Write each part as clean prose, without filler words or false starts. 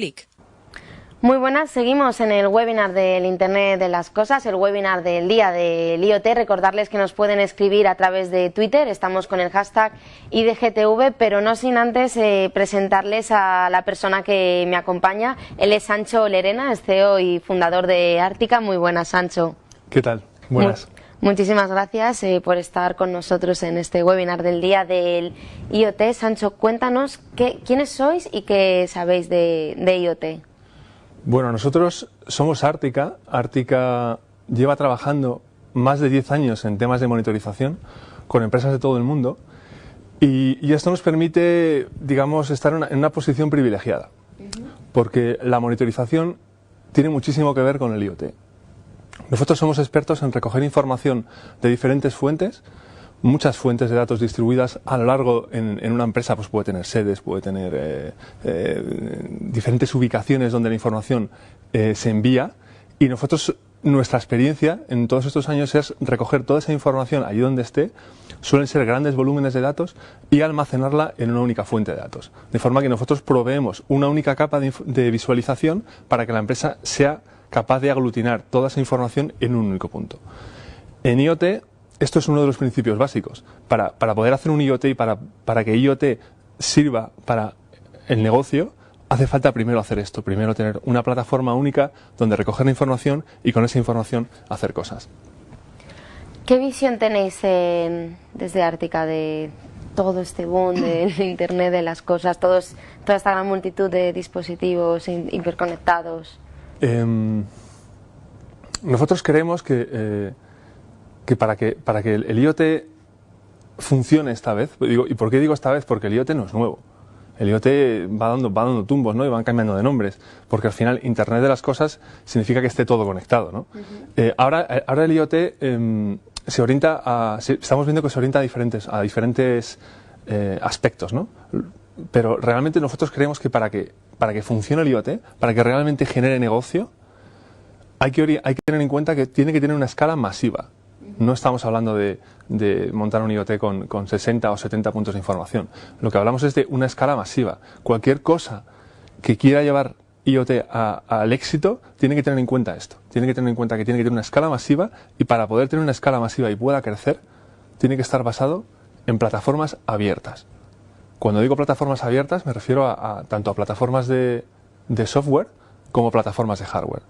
clic. Muy buenas, seguimos en el webinar del Internet de las Cosas, el webinar del día del IoT. Recordarles que nos pueden escribir a través de Twitter, estamos con el hashtag IDGTV, pero no sin antes presentarles a la persona que me acompaña. Él es Sancho Lerena, es CEO y fundador de Artica. Muy buenas, Sancho. ¿Qué tal? Buenas. Muchísimas gracias por estar con nosotros en este webinar del día del IoT. Sancho, cuéntanos quiénes sois y qué sabéis de IoT. Bueno, nosotros somos Artica. Artica lleva trabajando más de 10 años en temas de monitorización con empresas de todo el mundo y esto nos permite, digamos, estar en una posición privilegiada, porque la monitorización tiene muchísimo que ver con el IoT. Nosotros somos expertos en recoger información de diferentes fuentes, muchas fuentes de datos distribuidas a lo largo en una empresa, pues puede tener sedes, puede tener diferentes ubicaciones donde la información se envía, y nosotros, nuestra experiencia en todos estos años es recoger toda esa información allí donde esté. Suelen ser grandes volúmenes de datos y almacenarla en una única fuente de datos, de forma que nosotros proveemos una única capa de visualización para que la empresa sea capaz de aglutinar toda esa información en un único punto. En IoT esto es uno de los principios básicos. Para poder hacer un IoT y para que IoT sirva para el negocio, hace falta primero hacer esto, primero tener una plataforma única donde recoger la información y con esa información hacer cosas. ¿Qué visión tenéis desde Artica de todo este boom del Internet de las Cosas, toda esta gran multitud de dispositivos hiperconectados? Nosotros creemos que para que el IoT funcione esta vez, ¿y por qué digo esta vez? Porque el IoT no es nuevo. El IoT va dando tumbos, ¿no? Y van cambiando de nombres, porque al final Internet de las Cosas significa que esté todo conectado, ¿no? Ahora el IoT se orienta estamos viendo que se orienta a diferentes aspectos, ¿no? Pero realmente nosotros creemos que para que funcione el IoT, para que realmente genere negocio, hay que tener en cuenta que tiene que tener una escala masiva. No estamos hablando de montar un IoT con 60 o 70 puntos de información. Lo que hablamos es de una escala masiva. Cualquier cosa que quiera llevar IoT al éxito tiene que tener en cuenta esto. Tiene que tener en cuenta que tiene que tener una escala masiva, y para poder tener una escala masiva y pueda crecer, tiene que estar basado en plataformas abiertas. Cuando digo plataformas abiertas me refiero tanto a plataformas de software como plataformas de hardware.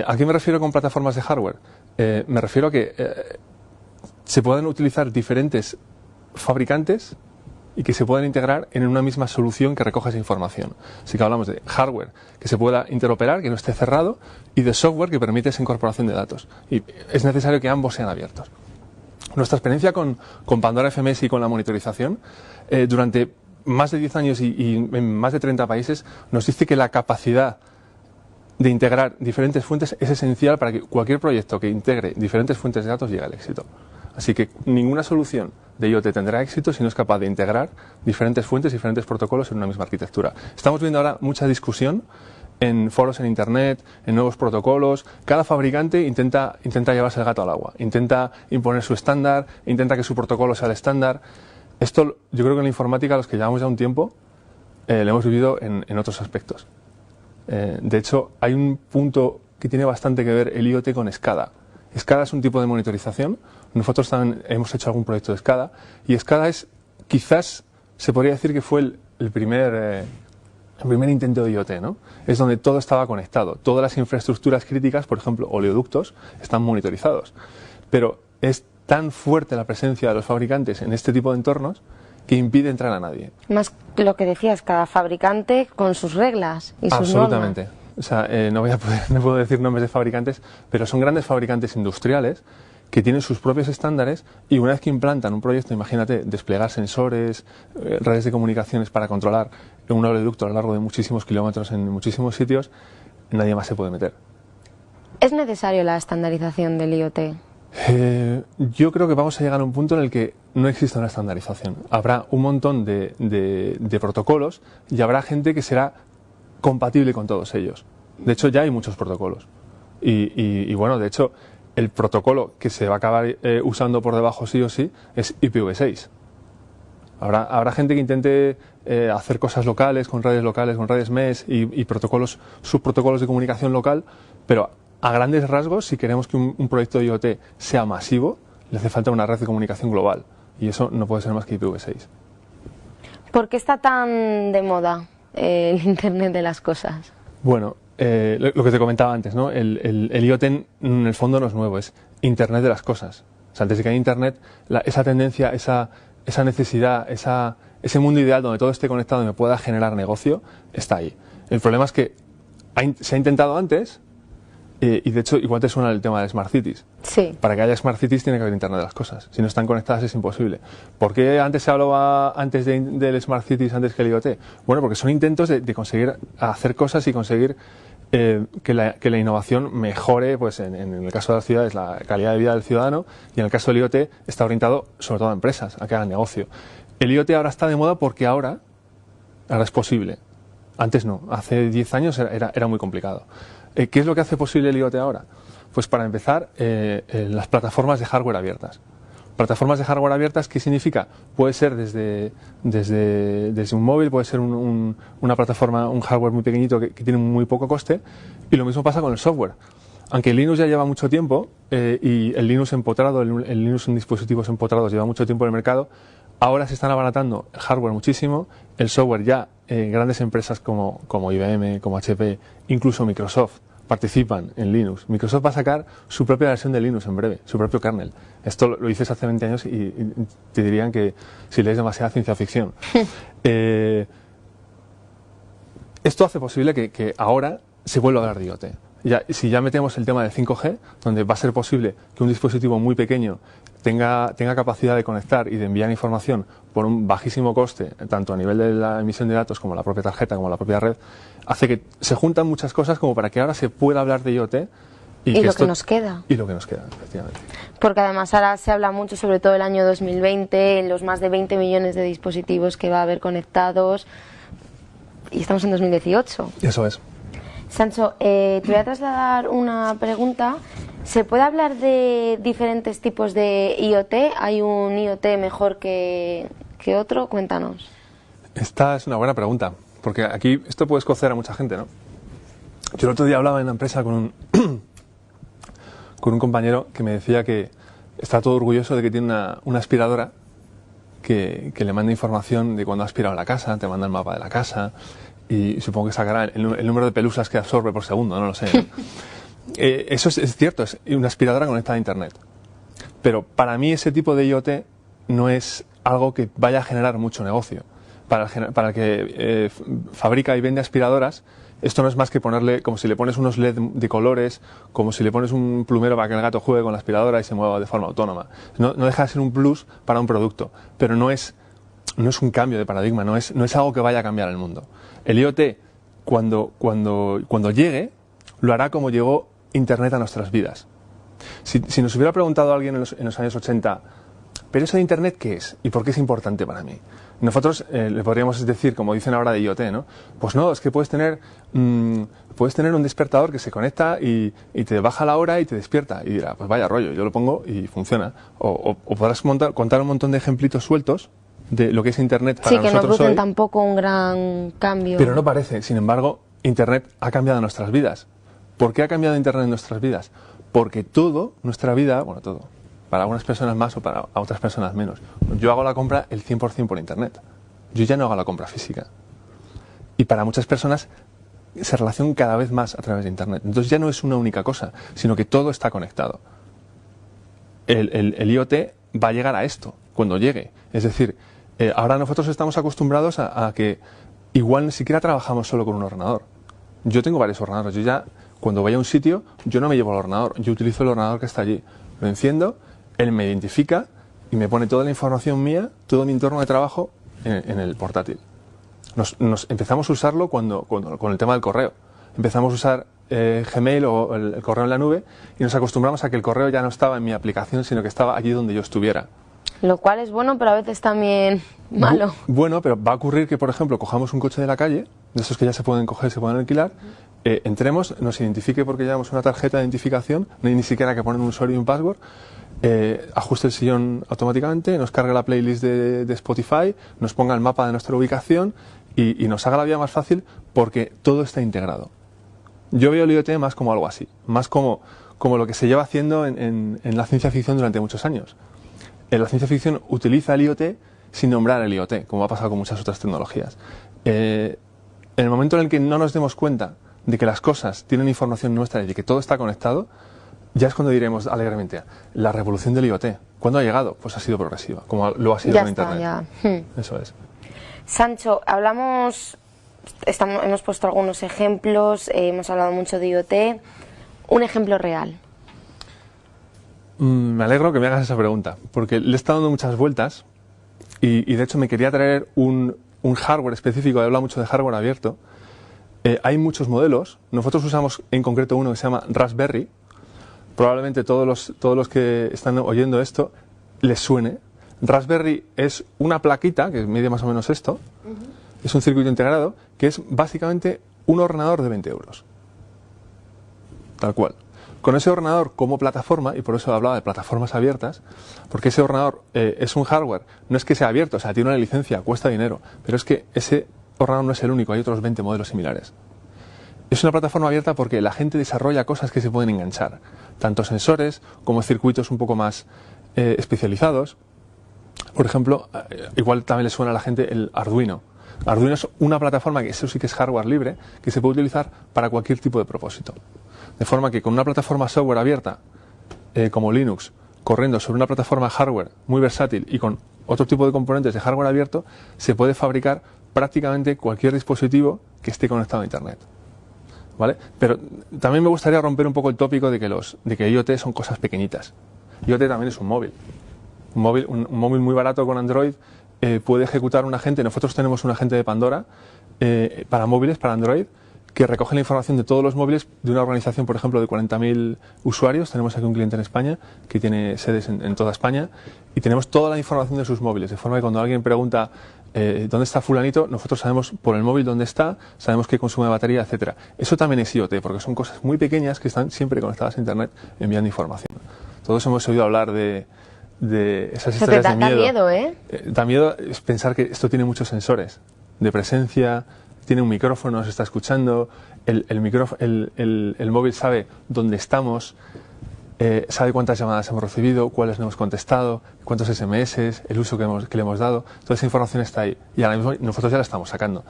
¿A qué me refiero con plataformas de hardware? Me refiero a que se pueden utilizar diferentes fabricantes y que se puedan integrar en una misma solución que recoja esa información. Así que hablamos de hardware que se pueda interoperar, que no esté cerrado, y de software que permite esa incorporación de datos. Y es necesario que ambos sean abiertos. Nuestra experiencia con Pandora FMS y con la monitorización durante más de 10 años y en más de 30 países nos dice que la capacidad de integrar diferentes fuentes es esencial para que cualquier proyecto que integre diferentes fuentes de datos llegue al éxito. Así que ninguna solución de IoT tendrá éxito si no es capaz de integrar diferentes fuentes, diferentes protocolos en una misma arquitectura. Estamos viendo ahora mucha discusión en foros en Internet, en nuevos protocolos. Cada fabricante intenta llevarse el gato al agua, intenta imponer su estándar, intenta que su protocolo sea el estándar. Esto yo creo que en la informática, los que llevamos ya un tiempo, lo hemos vivido en otros aspectos. De hecho, hay un punto que tiene bastante que ver el IoT con SCADA. SCADA es un tipo de monitorización. Nosotros también hemos hecho algún proyecto de SCADA, y SCADA quizás se podría decir que fue el primer intento de IoT, ¿no? Es donde todo estaba conectado. Todas las infraestructuras críticas, por ejemplo, oleoductos, están monitorizados. Pero es tan fuerte la presencia de los fabricantes en este tipo de entornos que impide entrar a nadie. Más lo que decías, cada fabricante con sus reglas y sus Absolutamente. normas. O sea, no puedo decir nombres de fabricantes, pero son grandes fabricantes industriales que tienen sus propios estándares, y una vez que implantan un proyecto, imagínate, desplegar sensores, redes de comunicaciones para controlar un oleoducto a lo largo de muchísimos kilómetros en muchísimos sitios, nadie más se puede meter. ¿Es necesario la estandarización del IoT? Yo creo que vamos a llegar a un punto en el que no exista una estandarización. Habrá un montón de protocolos y habrá gente que será compatible con todos ellos. De hecho, ya hay muchos protocolos. Y bueno, de hecho, el protocolo que se va a acabar usando por debajo sí o sí es IPv6. Habrá gente que intente hacer cosas locales, con redes mesh y subprotocolos de comunicación local, pero a grandes rasgos, si queremos que un proyecto de IoT sea masivo, le hace falta una red de comunicación global, y eso no puede ser más que IPv6. ¿Por qué está tan de moda el Internet de las cosas? Bueno, lo que te comentaba antes, ¿no? El IoT en el fondo no es nuevo, es Internet de las cosas. O sea, antes de que haya Internet, esa tendencia, esa necesidad, ese mundo ideal donde todo esté conectado y me pueda generar negocio, está ahí. El problema es que se ha intentado antes, y de hecho igual te suena el tema de Smart Cities. Sí. Para que haya Smart Cities tiene que haber Internet de las cosas. Si no están conectadas es imposible. ¿Por qué antes se hablaba del Smart Cities antes que el IoT? Bueno, porque son intentos de conseguir hacer cosas y conseguir que la innovación mejore, pues en el caso de las ciudades, la calidad de vida del ciudadano, y en el caso del IoT está orientado sobre todo a empresas, a que hagan negocio. El IoT ahora está de moda porque ahora es posible. Antes no, hace 10 años era muy complicado. ¿Qué es lo que hace posible el IoT ahora? Pues para empezar, las plataformas de hardware abiertas. Plataformas de hardware abiertas, ¿qué significa? Puede ser desde un móvil, puede ser una plataforma, un hardware muy pequeñito que tiene muy poco coste, y lo mismo pasa con el software. Aunque el Linux ya lleva mucho tiempo, y el Linux empotrado, el Linux en dispositivos empotrados lleva mucho tiempo en el mercado, ahora se están abaratando el hardware muchísimo, el software ya, grandes empresas como IBM, como HP, incluso Microsoft, participan en Linux. Microsoft va a sacar su propia versión de Linux en breve, su propio kernel. Esto lo dices hace 20 años y te dirían que si lees demasiada ciencia ficción. Esto hace posible que ahora se vuelva a hablar de IoT. Si ya metemos el tema del 5G, donde va a ser posible que un dispositivo muy pequeño tenga capacidad de conectar y de enviar información por un bajísimo coste, tanto a nivel de la emisión de datos como la propia tarjeta, como la propia red, hace que se juntan muchas cosas como para que ahora se pueda hablar de IoT. Y lo que nos queda. Y lo que nos queda, efectivamente. Porque además ahora se habla mucho, sobre todo el año 2020, los más de 20 millones de dispositivos que va a haber conectados, y estamos en 2018. Eso es. Sancho, te voy a trasladar una pregunta. ¿Se puede hablar de diferentes tipos de IoT? ¿Hay un IoT mejor que otro? Cuéntanos. Esta es una buena pregunta, porque aquí esto puede escocer a mucha gente, ¿no? Yo el otro día hablaba en la empresa con un compañero que me decía que está todo orgulloso de que tiene una aspiradora que le manda información de cuando ha aspirado la casa, te manda el mapa de la casa, y supongo que sacará el número de pelusas que absorbe por segundo, no lo sé, ¿no? Eso es cierto, es una aspiradora conectada a Internet. Pero para mí ese tipo de IoT no es algo que vaya a generar mucho negocio. Para el que fabrica y vende aspiradoras, esto no es más que ponerle, como si le pones unos LED de colores, como si le pones un plumero para que el gato juegue con la aspiradora y se mueva de forma autónoma. No deja de ser un plus para un producto, pero no es un cambio de paradigma, no es algo que vaya a cambiar el mundo. El IoT, cuando llegue, lo hará como llegó Internet a nuestras vidas. Si nos hubiera preguntado alguien en los años 80, ¿pero eso de Internet qué es? ¿Y por qué es importante para mí? Nosotros le podríamos decir, como dicen ahora de IoT, ¿no? Pues no, es que puedes tener un despertador que se conecta y te baja la hora y te despierta. Y dirá, pues vaya rollo, yo lo pongo y funciona. O podrás contar un montón de ejemplitos sueltos de lo que es Internet para nosotros hoy. Sí, que no producen tampoco un gran cambio. Pero no parece. Sin embargo, Internet ha cambiado nuestras vidas. ¿Por qué ha cambiado Internet en nuestras vidas? Porque nuestra vida, bueno, todo, para algunas personas más o para otras personas menos. Yo hago la compra el 100% por Internet. Yo ya no hago la compra física. Y para muchas personas se relacionan cada vez más a través de Internet. Entonces ya no es una única cosa, sino que todo está conectado. El IoT va a llegar a esto, cuando llegue. Es decir, ahora nosotros estamos acostumbrados a que igual ni siquiera trabajamos solo con un ordenador. Yo tengo varios ordenadores. Yo ya, cuando voy a un sitio, yo no me llevo el ordenador. Yo utilizo el ordenador que está allí. Lo enciendo, él me identifica y me pone toda la información mía, todo mi entorno de trabajo en el portátil. Nos empezamos a usarlo con el tema del correo. Empezamos a usar Gmail o el correo en la nube y nos acostumbramos a que el correo ya no estaba en mi aplicación, sino que estaba allí donde yo estuviera. Lo cual es bueno, pero a veces también malo. Bueno, pero va a ocurrir que, por ejemplo, cojamos un coche de la calle, de esos que ya se pueden coger, se pueden alquilar, entremos, nos identifique porque llevamos una tarjeta de identificación, no hay ni siquiera que poner un usuario y un password, ajuste el sillón automáticamente, nos cargue la playlist de Spotify, nos ponga el mapa de nuestra ubicación y nos haga la vida más fácil porque todo está integrado. Yo veo el IoT más como algo así, más como lo que se lleva haciendo en la ciencia ficción durante muchos años. La ciencia ficción utiliza el IoT sin nombrar el IoT, como ha pasado con muchas otras tecnologías. En el momento en el que no nos demos cuenta de que las cosas tienen información nuestra y de que todo está conectado, ya es cuando diremos alegremente, la revolución del IoT. ¿Cuándo ha llegado? Pues ha sido progresiva, como lo ha sido Ya con está, Internet. ya. Eso es. Sancho, hemos puesto algunos ejemplos, hemos hablado mucho de IoT. Un ejemplo real. Me alegro que me hagas esa pregunta, porque le he estado dando muchas vueltas y de hecho me quería traer un hardware específico. He hablado mucho de hardware abierto. Hay muchos modelos. Nosotros usamos en concreto uno que se llama Raspberry. Probablemente todos los que están oyendo esto les suene. Raspberry es una plaquita que mide más o menos esto. Es un circuito integrado que es básicamente un ordenador de 20 euros. Tal cual. Con ese ordenador como plataforma, y por eso hablaba de plataformas abiertas, porque ese ordenador es un hardware, no es que sea abierto, o sea, tiene una licencia, cuesta dinero, pero es que ese ordenador no es el único, hay otros 20 modelos similares. Es una plataforma abierta porque la gente desarrolla cosas que se pueden enganchar, tanto sensores como circuitos un poco más especializados. Por ejemplo, igual también le suena a la gente el Arduino. Arduino es una plataforma que eso sí que es hardware libre, que se puede utilizar para cualquier tipo de propósito. De forma que con una plataforma software abierta, como Linux, corriendo sobre una plataforma hardware muy versátil y con otro tipo de componentes de hardware abierto, se puede fabricar prácticamente cualquier dispositivo que esté conectado a Internet. ¿Vale? Pero también me gustaría romper un poco el tópico de que IoT son cosas pequeñitas. IoT también es un móvil. Un móvil muy barato con Android puede ejecutar un agente. Nosotros tenemos un agente de Pandora para móviles, para Android, que recoge la información de todos los móviles de una organización, por ejemplo, de 40.000 usuarios. Tenemos aquí un cliente en España que tiene sedes en toda España y tenemos toda la información de sus móviles, de forma que cuando alguien pregunta ¿dónde está fulanito?, nosotros sabemos por el móvil dónde está, sabemos qué consume de batería, etcétera. Eso también es IoT, porque son cosas muy pequeñas que están siempre conectadas a Internet enviando información. Todos hemos oído hablar de esas historias de miedo. Da miedo, ¿eh? Da miedo es pensar que esto tiene muchos sensores de presencia, tiene un micrófono, se está escuchando, el móvil sabe dónde estamos, sabe cuántas llamadas hemos recibido, cuáles no hemos contestado, cuántos SMS, el uso que le hemos dado. Toda esa información está ahí y ahora mismo nosotros ya la estamos sacando.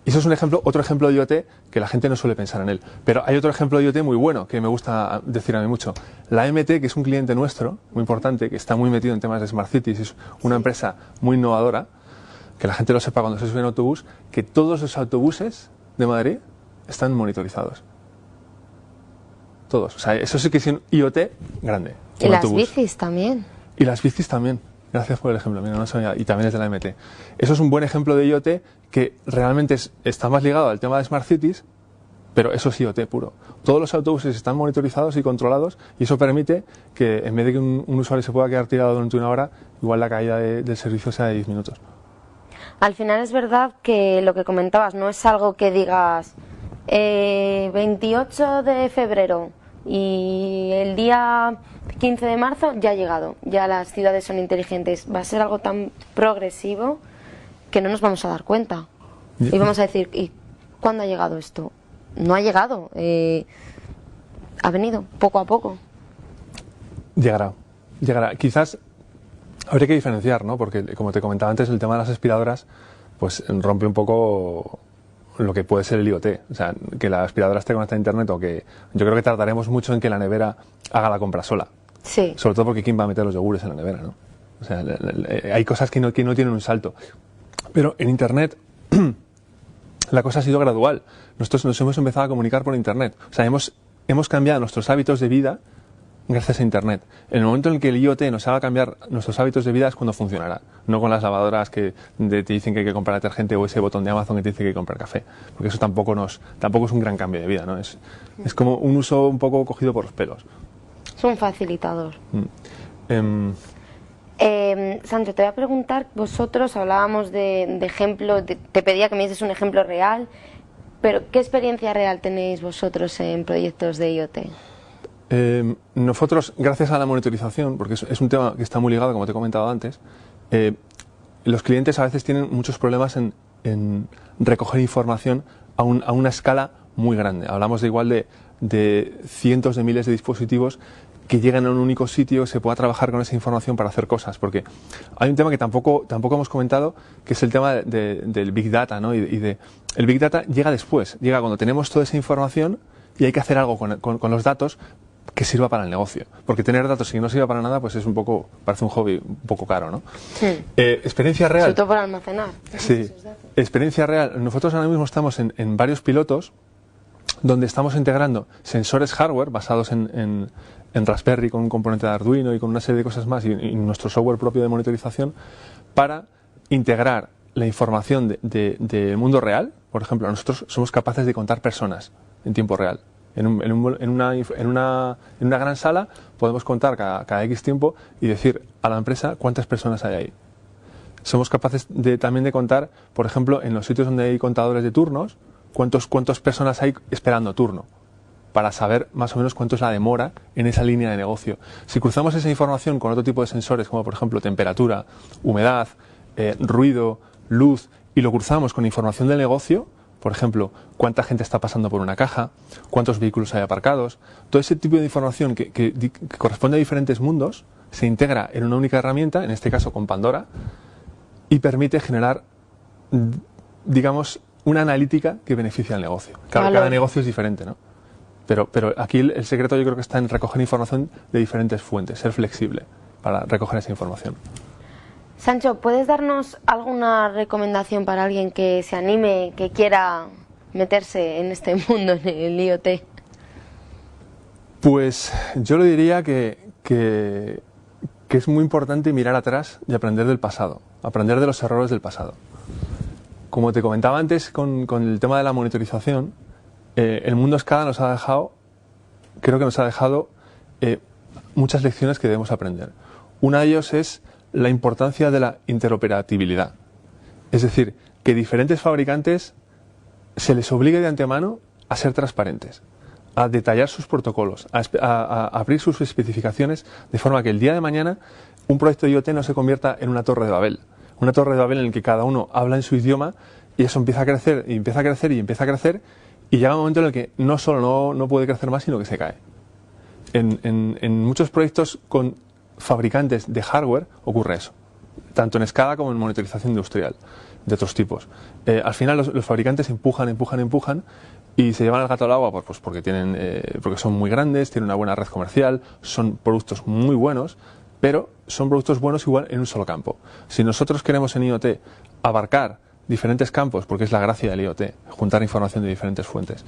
Y eso es otro ejemplo de IoT que la gente no suele pensar en él. Pero hay otro ejemplo de IoT muy bueno que me gusta decir a mí mucho. La MT, que es un cliente nuestro, muy importante, que está muy metido en temas de Smart Cities, es una empresa muy innovadora, que la gente lo sepa cuando se sube en autobús, que todos los autobuses de Madrid están monitorizados. Todos. O sea, eso sí que es un IoT grande. Y las bicis también. Y las bicis también. Gracias por el ejemplo. Mira, no sabía. Y también es de la MT. Eso es un buen ejemplo de IoT que realmente está más ligado al tema de Smart Cities, pero eso es IoT puro. Todos los autobuses están monitorizados y controlados y eso permite que en vez de que un usuario se pueda quedar tirado durante una hora, igual la caída del servicio sea de 10 minutos. Al final es verdad que lo que comentabas no es algo que digas 28 de febrero y el día 15 de marzo ya ha llegado, ya las ciudades son inteligentes. Va a ser algo tan progresivo que no nos vamos a dar cuenta. Y vamos a decir, ¿y cuándo ha llegado esto? No ha llegado, ha venido poco a poco. Llegará. Quizás habría que diferenciar, ¿no? Porque, como te comentaba antes, el tema de las aspiradoras pues rompe un poco lo que puede ser el IoT. O sea, que la aspiradora esté conectada a Internet o que... Yo creo que tardaremos mucho en que la nevera haga la compra sola. Sí. Sobre todo porque ¿quién va a meter los yogures en la nevera, no? O sea, hay cosas que no tienen un salto. Pero en Internet la cosa ha sido gradual. Nosotros nos hemos empezado a comunicar por Internet. O sea, hemos cambiado nuestros hábitos de vida gracias a Internet. En el momento en el que el IoT nos haga cambiar nuestros hábitos de vida es cuando funcionará. No con las lavadoras que te dicen que hay que comprar detergente o ese botón de Amazon que te dice que hay que comprar café. Porque eso tampoco es un gran cambio de vida, ¿no? Es como un uso un poco cogido por los pelos. Es un facilitador. Sancho, te voy a preguntar, vosotros hablábamos de ejemplos, te pedía que me dieses un ejemplo real, pero ¿qué experiencia real tenéis vosotros en proyectos de IoT? Nosotros, gracias a la monitorización, porque es un tema que está muy ligado, como te he comentado antes, los clientes a veces tienen muchos problemas en recoger información a una escala muy grande. Hablamos de igual de cientos de miles de dispositivos que llegan a un único sitio, se pueda trabajar con esa información para hacer cosas, porque hay un tema que tampoco hemos comentado, que es el tema del Big Data, ¿no? El Big Data llega después, llega cuando tenemos toda esa información y hay que hacer algo con los datos que sirva para el negocio, porque tener datos que no sirva para nada, pues es parece un hobby un poco caro, ¿no? Sí. Experiencia real. Sobre todo para almacenar. Sí. Experiencia real. Nosotros ahora mismo estamos en varios pilotos donde estamos integrando sensores hardware basados en Raspberry con un componente de Arduino y con una serie de cosas más y nuestro software propio de monitorización para integrar la información del mundo real. Por ejemplo, nosotros somos capaces de contar personas en tiempo real. En una gran sala podemos contar cada X tiempo y decir a la empresa cuántas personas hay ahí. Somos capaces también de contar, por ejemplo, en los sitios donde hay contadores de turnos, cuántas personas hay esperando turno, para saber más o menos cuánto es la demora en esa línea de negocio. Si cruzamos esa información con otro tipo de sensores, como por ejemplo temperatura, humedad, ruido, luz, y lo cruzamos con información del negocio, por ejemplo, cuánta gente está pasando por una caja, cuántos vehículos hay aparcados, todo ese tipo de información que corresponde a diferentes mundos, se integra en una única herramienta, en este caso con Pandora, y permite generar, digamos, una analítica que beneficia al negocio. Claro, cada negocio es diferente, ¿no? Pero aquí el secreto yo creo que está en recoger información de diferentes fuentes, ser flexible para recoger esa información. Sancho, ¿puedes darnos alguna recomendación para alguien que se anime, que quiera meterse en este mundo, en el IoT? Pues yo le diría que es muy importante mirar atrás y aprender del pasado, aprender de los errores del pasado. Como te comentaba antes con el tema de la monitorización, el mundo SCADA creo que nos ha dejado muchas lecciones que debemos aprender. Una de ellas es la importancia de la interoperabilidad. Es decir, que diferentes fabricantes se les obligue de antemano a ser transparentes, a detallar sus protocolos, a abrir sus especificaciones, de forma que el día de mañana un proyecto de IoT no se convierta en una torre de Babel. Una torre de Babel en la que cada uno habla en su idioma y eso empieza a crecer y empieza a crecer y empieza a crecer y llega un momento en el que no solo no puede crecer más, sino que se cae. En muchos proyectos con fabricantes de hardware ocurre eso, tanto en SCADA como en monitorización industrial de otros tipos. Al final los fabricantes empujan y se llevan al gato al agua pues porque son muy grandes, tienen una buena red comercial, son productos muy buenos, pero son productos buenos igual en un solo campo. Si nosotros queremos en IoT abarcar diferentes campos, porque es la gracia del IoT, juntar información de diferentes fuentes,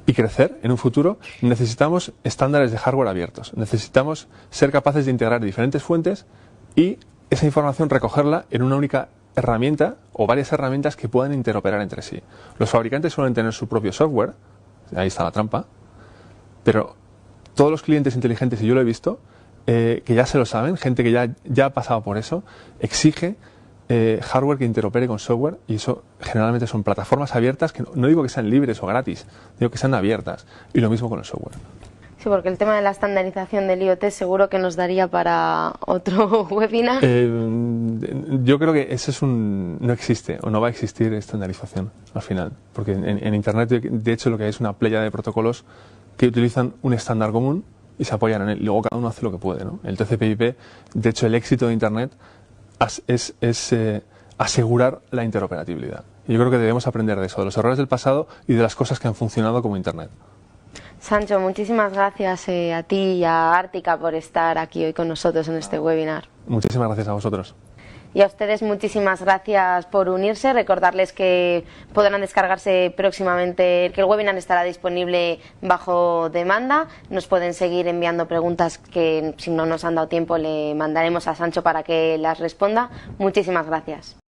y crecer en un futuro, necesitamos estándares de hardware abiertos. Necesitamos ser capaces de integrar diferentes fuentes y esa información recogerla en una única herramienta o varias herramientas que puedan interoperar entre sí. Los fabricantes suelen tener su propio software, ahí está la trampa, pero todos los clientes inteligentes, y yo lo he visto, que ya se lo saben, gente que ya ha pasado por eso, exige hardware que interopere con software, y eso generalmente son plataformas abiertas que no digo que sean libres o gratis, digo que sean abiertas, y lo mismo con el software. Sí, porque el tema de la estandarización del IoT seguro que nos daría para otro webinar. Yo creo que no existe o no va a existir estandarización al final, porque en Internet de hecho lo que hay es una playa de protocolos que utilizan un estándar común y se apoyan en él, y luego cada uno hace lo que puede, ¿no? El TCP/IP, de hecho el éxito de Internet es asegurar la interoperabilidad. Y yo creo que debemos aprender de eso, de los errores del pasado y de las cosas que han funcionado como Internet. Sancho, muchísimas gracias a ti y a Ártica por estar aquí hoy con nosotros en este webinar. Muchísimas gracias a vosotros. Y a ustedes muchísimas gracias por unirse. Recordarles que podrán descargarse próximamente, que el webinar estará disponible bajo demanda. Nos pueden seguir enviando preguntas que si no nos han dado tiempo le mandaremos a Sancho para que las responda. Muchísimas gracias.